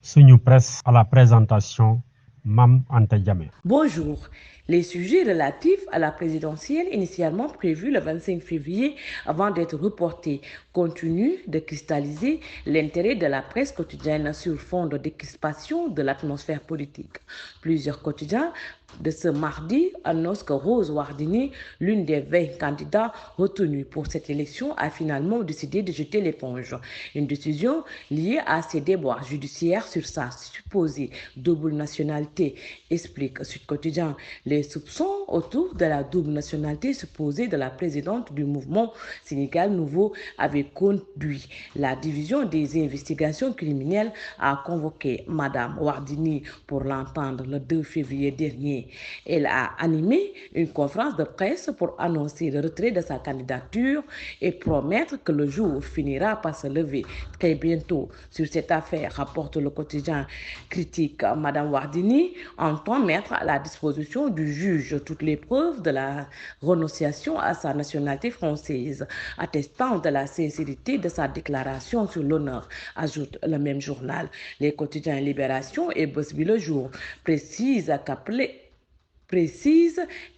Suñu Presse à la présentation, Mam Anta Diamé. Bonjour. Les sujets relatifs à la présidentielle initialement prévus le 25 février avant d'être reportés continuent de cristalliser l'intérêt de la presse quotidienne sur fond de décrispation de l'atmosphère politique. Plusieurs quotidiens de ce mardi annoncent que Rose Wardini, l'une des 20 candidats retenus pour cette élection, a finalement décidé de jeter l'éponge. Une décision liée à ses déboires judiciaires sur sa supposée double nationalité, explique Sud Quotidien. Les soupçons autour de la double nationalité supposée de la présidente du mouvement Sénégal Nouveau avaient conduit la division des investigations criminelles à convoquer Madame Wardini pour l'entendre le 2 février dernier. Elle a animé une conférence de presse pour annoncer le retrait de sa candidature et promettre que le jour finira par se lever très bientôt. Sur cette affaire, rapporte le quotidien critique, Madame Wardini entend mettre à la disposition du juge toutes les preuves de la renonciation à sa nationalité française, attestant de la sincérité de sa déclaration sur l'honneur, ajoute le même journal. Les quotidiens Libération et Bosby Le Jour précisent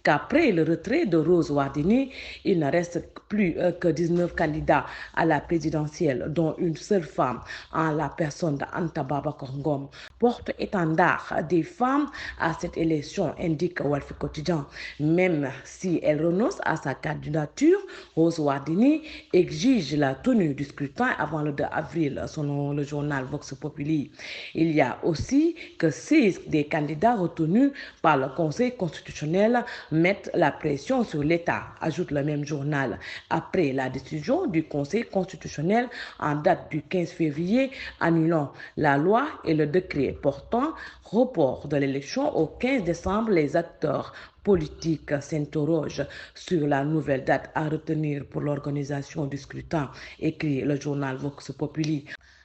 qu'après le retrait de Rose Wardini, il ne reste plus que 19 candidats à la présidentielle, dont une seule femme, en la personne d'Anta Babacar Ngom, porte-étendard des femmes à cette élection, indique Walf Quotidien. Même si elle renonce à sa candidature, Rose Wardini exige la tenue du scrutin avant le 2 avril, selon le journal Vox Populi. Il y a aussi que 6 des candidats retenus par le Conseil constitutionnel mettent la pression sur l'État, ajoute le même journal. Après la décision du Conseil constitutionnel en date du 15 février annulant la loi et le décret portant report de l'élection au 15 décembre, les acteurs politiques s'interrogent sur la nouvelle date à retenir pour l'organisation du scrutin, écrit le journal Vox Populi.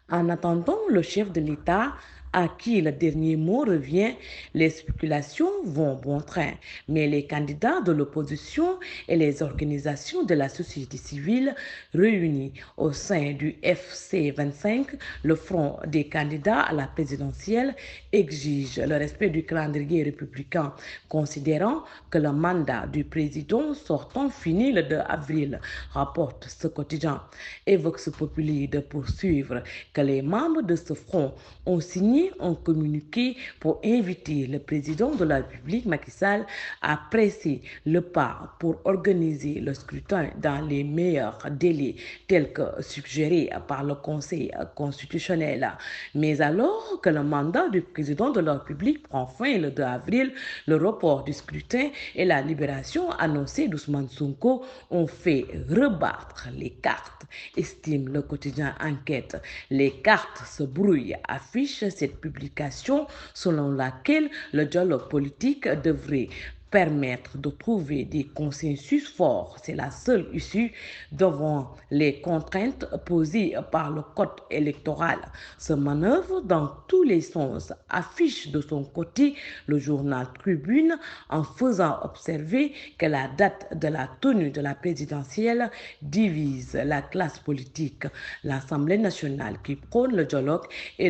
En attendant le chef de l'État, à qui le dernier mot revient, les spéculations vont bon train. Mais les candidats de l'opposition et les organisations de la société civile réunis au sein du FC25, le front des candidats à la présidentielle, exigent le respect du calendrier républicain, considérant que le mandat du président sortant finit le 2 avril, rapporte ce quotidien. Et Vox Populi de poursuivre que les membres de ce front ont signé un communiqué pour inviter le président de la République, Macky Sall, à presser le pas pour organiser le scrutin dans les meilleurs délais, tels que suggérés par le Conseil constitutionnel. Mais alors que le mandat du président de la République prend fin le 2 avril, le report du scrutin et la libération annoncée d'Ousmane Sonko ont fait rebattre les cartes, estime le quotidien Enquête. Les cartes se brouillent, affiche cette publication selon laquelle le dialogue politique devrait permettre de trouver des consensus forts. C'est la seule issue devant les contraintes posées par le code électoral. Ce manœuvre dans tous les sens, affiche de son côté le journal Tribune en faisant observer que la date de la tenue de la présidentielle divise la classe politique. L'Assemblée nationale qui prône le dialogue et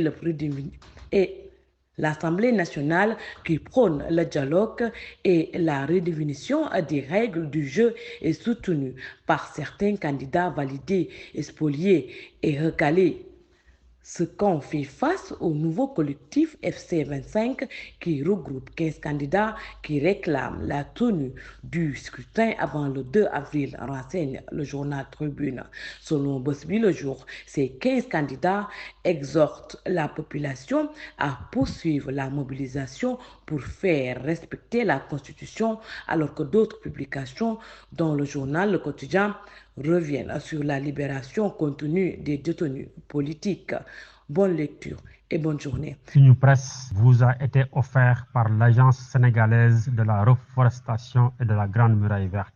l'Assemblée nationale qui prône le dialogue et la redéfinition des règles du jeu est soutenue par certains candidats validés, spoliés et recalés. Ce qu'on fait face au nouveau collectif FC25 qui regroupe 15 candidats qui réclament la tenue du scrutin avant le 2 avril, renseigne le journal Tribune. Selon Bosby Le Jour, ces 15 candidats exhortent la population à poursuivre la mobilisation pour faire respecter la Constitution, alors que d'autres publications, dont le journal Le Quotidien, reviennent sur la libération contenue des détenus politiques. Bonne lecture et bonne journée. Suñu Presse vous a été offert par l'Agence sénégalaise de la reforestation et de la Grande Muraille Verte.